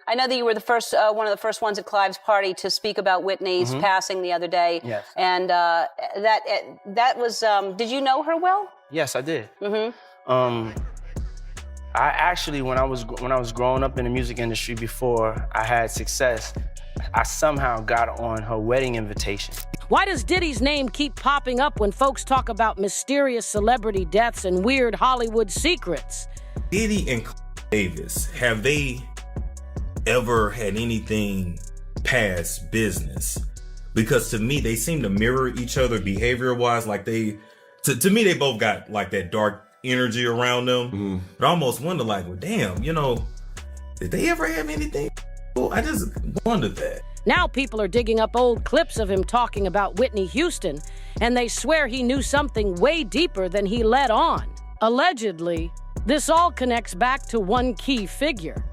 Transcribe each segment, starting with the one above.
I know that you were the first, one of the first ones at Clive's party to speak about Whitney's passing the other day. Yes. And that was, did you know her well? Yes, I did. I actually, when I was growing up in the music industry before I had success, I somehow got on her wedding invitation. Why does Diddy's name keep popping up when folks talk about mysterious celebrity deaths and weird Hollywood secrets? Diddy and Davis, have they ever had anything past business? Because to me, they seem to mirror each other behavior-wise. Like to me, they both got like that dark energy around them. But I almost wonder, like, well, damn, you know, did they ever have anything? Well, I just wondered that. Now people are digging up old clips of him talking about Whitney Houston, and they swear he knew something way deeper than he let on. Allegedly, this all connects back to one key figure.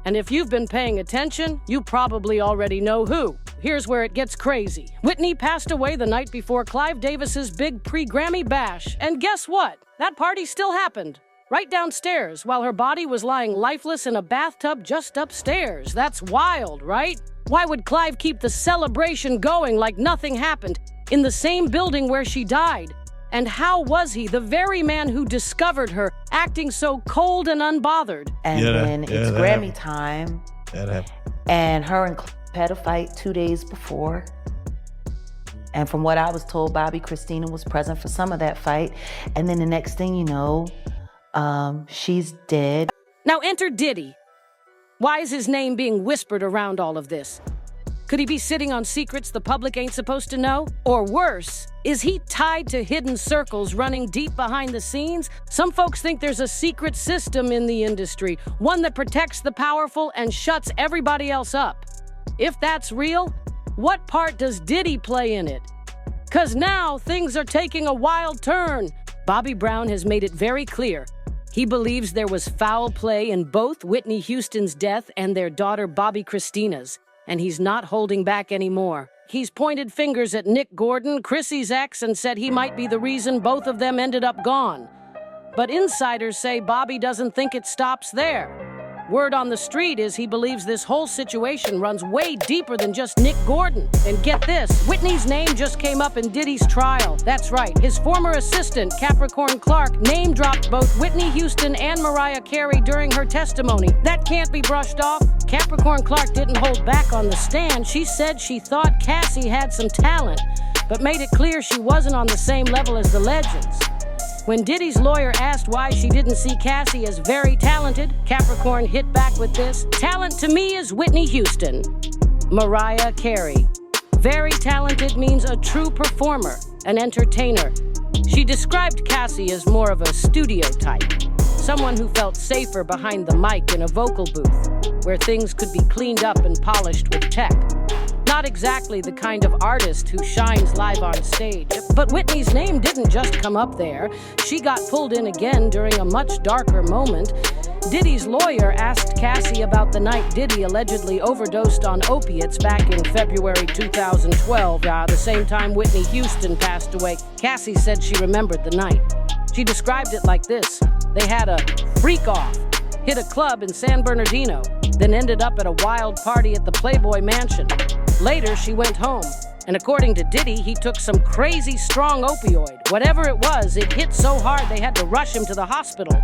And if you've been paying attention, you probably already know who. Here's where it gets crazy. Whitney passed away the night before Clive Davis's big pre-Grammy bash. And guess what? That party still happened. Right downstairs, while her body was lying lifeless in a bathtub just upstairs. That's wild, right? Why would Clive keep the celebration going like nothing happened in the same building where she died? And how was he, the very man who discovered her, acting so cold and unbothered? And then it's Grammy time. That happened. And her and Clive had a fight 2 days before. And from what I was told, Bobby Christina was present for some of that fight. And then the next thing you know, she's dead. Now enter Diddy. Why is his name being whispered around all of this? Could he be sitting on secrets the public ain't supposed to know? Or worse, is he tied to hidden circles running deep behind the scenes? Some folks think there's a secret system in the industry, one that protects the powerful and shuts everybody else up. If that's real, what part does Diddy play in it? 'Cause now things are taking a wild turn. Bobby Brown has made it very clear. He believes there was foul play in both Whitney Houston's death and their daughter Bobby Christina's, and he's not holding back anymore. He's pointed fingers at Nick Gordon, Chrissy's ex, and said he might be the reason both of them ended up gone. But insiders say Bobby doesn't think it stops there. Word on the street is he believes this whole situation runs way deeper than just Nick Gordon. And get this, Whitney's name just came up in Diddy's trial. That's right, his former assistant, Capricorn Clark, name-dropped both Whitney Houston and Mariah Carey during her testimony. That can't be brushed off. Capricorn Clark didn't hold back on the stand. She said she thought Cassie had some talent, but made it clear she wasn't on the same level as the legends. When Diddy's lawyer asked why she didn't see Cassie as very talented, Capricorn hit back with this: "Talent to me is Whitney Houston, Mariah Carey. Very talented means a true performer, an entertainer." She described Cassie as more of a studio type, someone who felt safer behind the mic in a vocal booth, where things could be cleaned up and polished with tech. Not exactly the kind of artist who shines live on stage. But Whitney's name didn't just come up there. She got pulled in again during a much darker moment. Diddy's lawyer asked Cassie about the night Diddy allegedly overdosed on opiates back in February 2012, the same time Whitney Houston passed away. Cassie said she remembered the night. She described it like this: they had a freak-off, hit a club in San Bernardino, then ended up at a wild party at the Playboy Mansion. Later, she went home, and according to Diddy, he took some crazy strong opioid. Whatever it was, it hit so hard they had to rush him to the hospital.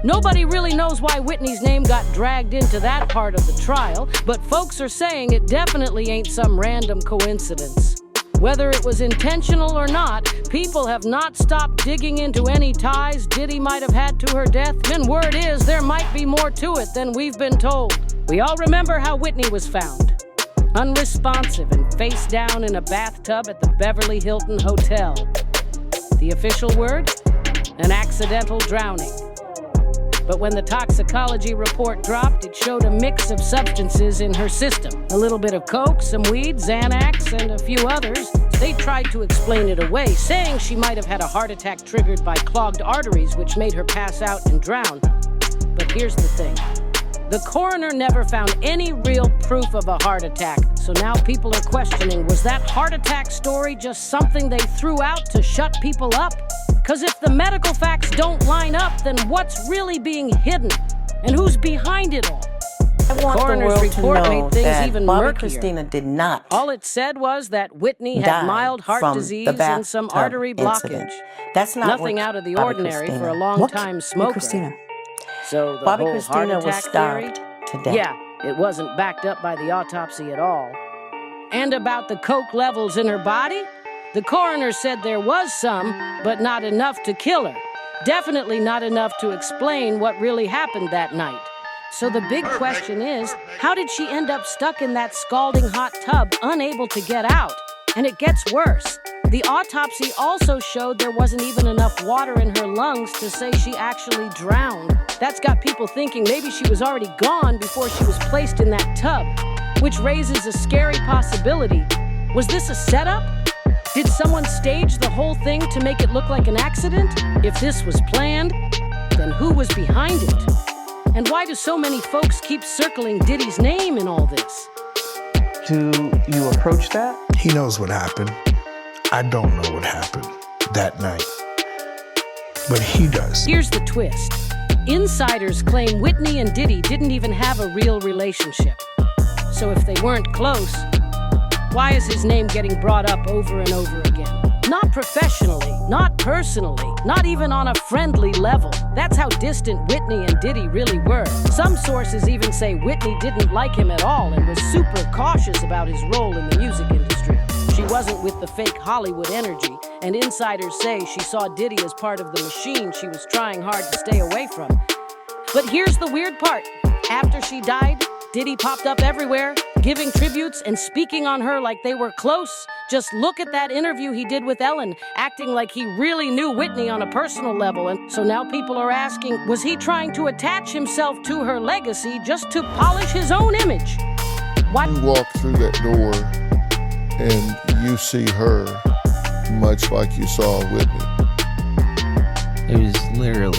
Nobody really knows why Whitney's name got dragged into that part of the trial, but folks are saying it definitely ain't some random coincidence. Whether it was intentional or not, people have not stopped digging into any ties Diddy might have had to her death, and word is there might be more to it than we've been told. We all remember how Whitney was found. Unresponsive and face down in a bathtub at the Beverly Hilton Hotel. The official word? An accidental drowning. But when the toxicology report dropped, it showed a mix of substances in her system. A little bit of coke, some weed, Xanax, and a few others. They tried to explain it away, saying she might have had a heart attack triggered by clogged arteries, which made her pass out and drown. But here's the thing. The coroner never found any real proof of a heart attack, so now people are questioning, was that heart attack story just something they threw out to shut people up? Because if the medical facts don't line up, then what's really being hidden? And who's behind it all? I want the Coroner's world to report know made things that even Bobby murkier. Christina did not All it said was that Whitney had die mild heart from disease the and some bathtub artery incident. blockage. That's not Nothing what out of the Bobby ordinary for a Christina- long-time smoker. Christina? So the Bobby whole Christina heart was attack starved theory? to death. Yeah, it wasn't backed up by the autopsy at all. And about the coke levels in her body? The coroner said there was some, but not enough to kill her. Definitely not enough to explain what really happened that night. So the big question is, how did she end up stuck in that scalding hot tub, unable to get out? And it gets worse. The autopsy also showed there wasn't even enough water in her lungs to say she actually drowned. That's got people thinking maybe she was already gone before she was placed in that tub, which raises a scary possibility. Was this a setup? Did someone stage the whole thing to make it look like an accident? If this was planned, then who was behind it? And why do so many folks keep circling Diddy's name in all this? Do you approach that? He knows what happened. I don't know what happened that night. But he does. Here's the twist. Insiders claim Whitney and Diddy didn't even have a real relationship. So if they weren't close, why is his name getting brought up over and over again? Not professionally, not personally, not even on a friendly level. That's how distant Whitney and Diddy really were. Some sources even say Whitney didn't like him at all and was super cautious about his role in the music industry. She wasn't with the fake Hollywood energy, and insiders say she saw Diddy as part of the machine she was trying hard to stay away from. But here's the weird part. After she died, Diddy popped up everywhere, giving tributes and speaking on her like they were close. Just look at that interview he did with Ellen, acting like he really knew Whitney on a personal level. And so now people are asking, was he trying to attach himself to her legacy just to polish his own image? Why? You walk through that door and you see her much like you saw Whitney. It was literally,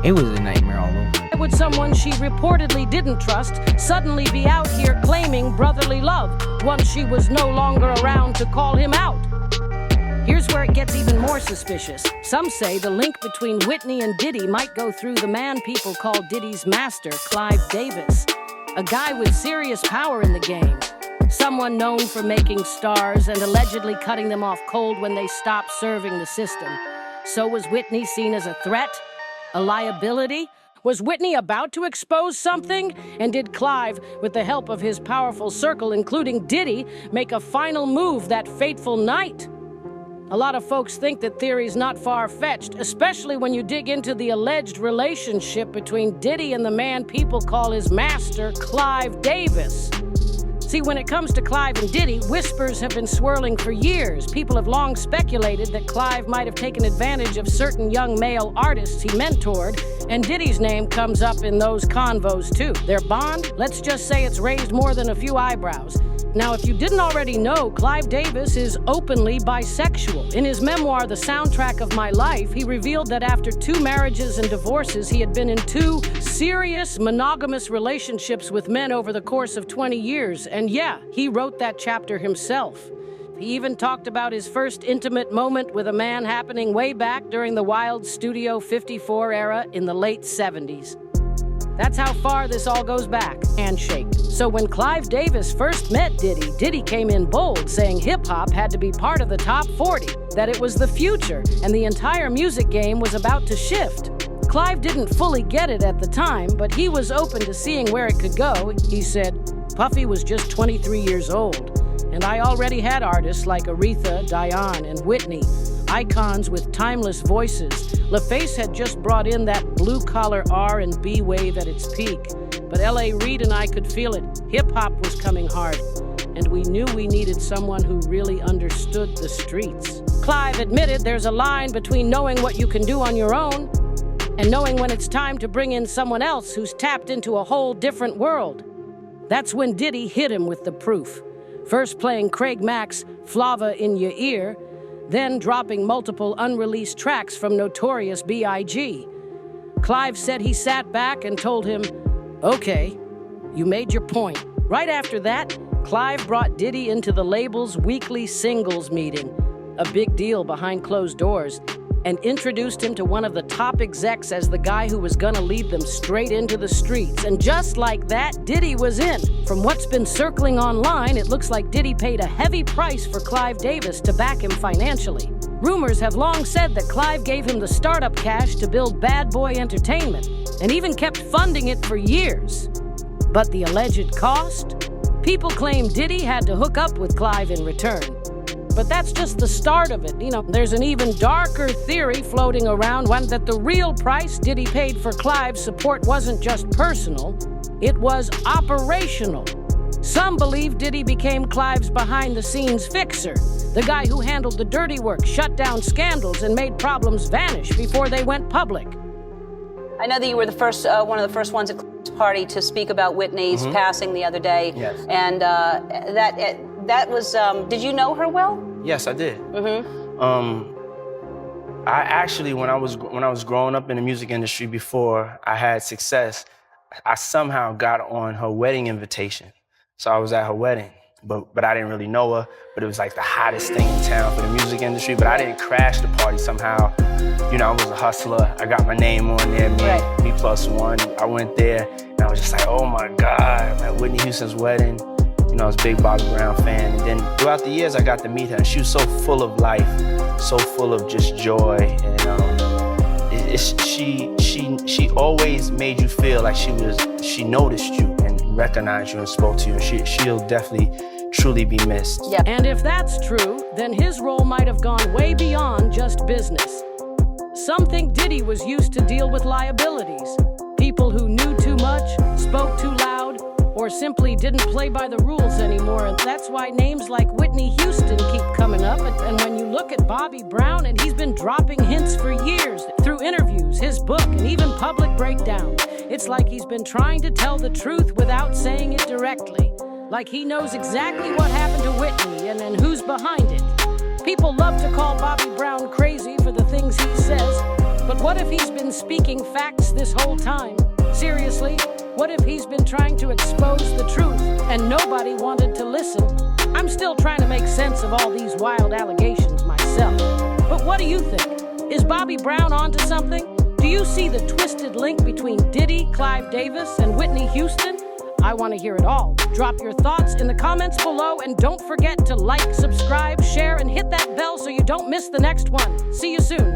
it was a nightmare all over. Would someone she reportedly didn't trust suddenly be out here claiming brotherly love once she was no longer around to call him out? Here's where it gets even more suspicious. Some say the link between Whitney and Diddy might go through the man people call Diddy's master, Clive Davis, a guy with serious power in the game. Someone known for making stars and allegedly cutting them off cold when they stopped serving the system. So was Whitney seen as a threat? A liability? Was Whitney about to expose something? And did Clive, with the help of his powerful circle, including Diddy, make a final move that fateful night? A lot of folks think that theory's not far-fetched, especially when you dig into the alleged relationship between Diddy and the man people call his master, Clive Davis. See, when it comes to Clive and Diddy, whispers have been swirling for years. People have long speculated that Clive might have taken advantage of certain young male artists he mentored, and Diddy's name comes up in those convos too. Their bond, let's just say it's raised more than a few eyebrows. Now, if you didn't already know, Clive Davis is openly bisexual. In his memoir, The Soundtrack of My Life, he revealed that after 2 marriages and divorces, he had been in 2 serious monogamous relationships with men over the course of 20 years. And yeah, he wrote that chapter himself. He even talked about his first intimate moment with a man happening way back during the wild Studio 54 era in the late 70s. That's how far this all goes back. Handshake. So when Clive Davis first met Diddy, Diddy came in bold, saying hip-hop had to be part of the top 40, that it was the future, and the entire music game was about to shift. Clive didn't fully get it at the time, but he was open to seeing where it could go. He said, Puffy was just 23 years old, and I already had artists like Aretha, Diane, and Whitney, icons with timeless voices. LaFace had just brought in that blue-collar R&B wave at its peak. But L.A. Reid and I could feel it. Hip-hop was coming hard, and we knew we needed someone who really understood the streets. Clive admitted there's a line between knowing what you can do on your own and knowing when it's time to bring in someone else who's tapped into a whole different world. That's when Diddy hit him with the proof. First playing Craig Mack's Flava in Your Ear, then dropping multiple unreleased tracks from Notorious B.I.G. Clive said he sat back and told him, okay, you made your point. Right after that, Clive brought Diddy into the label's weekly singles meeting, a big deal behind closed doors. and introduced him to one of the top execs as the guy who was gonna lead them straight into the streets. And just like that, Diddy was in. From what's been circling online, it looks like Diddy paid a heavy price for Clive Davis to back him financially. Rumors have long said that Clive gave him the startup cash to build Bad Boy Entertainment, and even kept funding it for years. But the alleged cost? People claim Diddy had to hook up with Clive in return. But that's just the start of it. There's an even darker theory floating around, one that the real price Diddy paid for Clive's support wasn't just personal, it was operational. Some believe Diddy became Clive's behind-the-scenes fixer, the guy who handled the dirty work, shut down scandals, and made problems vanish before they went public. I know that you were one of the first ones at Clive's party to speak about Whitney's passing the other day. Yes. And that was, did you know her well? Yes, I did. I actually, when I was growing up in the music industry before I had success, I somehow got on her wedding invitation. So I was at her wedding, but I didn't really know her, but it was like the hottest thing in town for the music industry, but I didn't crash the party somehow. I was a hustler. I got my name on there, me plus one. I went there, and I was just like, oh my God, I'm at Whitney Houston's wedding. I was a big Bobby Brown fan. And then throughout the years, I got to meet her, and she was so full of life, so full of just joy. And she always made you feel like she noticed you and recognized you and spoke to you. And she'll definitely truly be missed. Yeah. And if that's true, then his role might have gone way beyond just business. Some think Diddy was used to deal with liabilities. People who knew too much, spoke too loud, or simply didn't play by the rules anymore. And that's why names like Whitney Houston keep coming up. And when you look at Bobby Brown, and he's been dropping hints for years through interviews, his book, and even public breakdowns, it's like he's been trying to tell the truth without saying it directly. Like he knows exactly what happened to Whitney and who's behind it. People love to call Bobby Brown crazy for the things he says, but what if he's been speaking facts this whole time? Seriously, what if he's been trying to expose the truth and nobody wanted to listen? I'm still trying to make sense of all these wild allegations myself. But what do you think? Is Bobby Brown onto something? Do you see the twisted link between Diddy, Clive Davis, and Whitney Houston? I want to hear it all. Drop your thoughts in the comments below, and don't forget to like, subscribe, share, and hit that bell so you don't miss the next one. See you soon.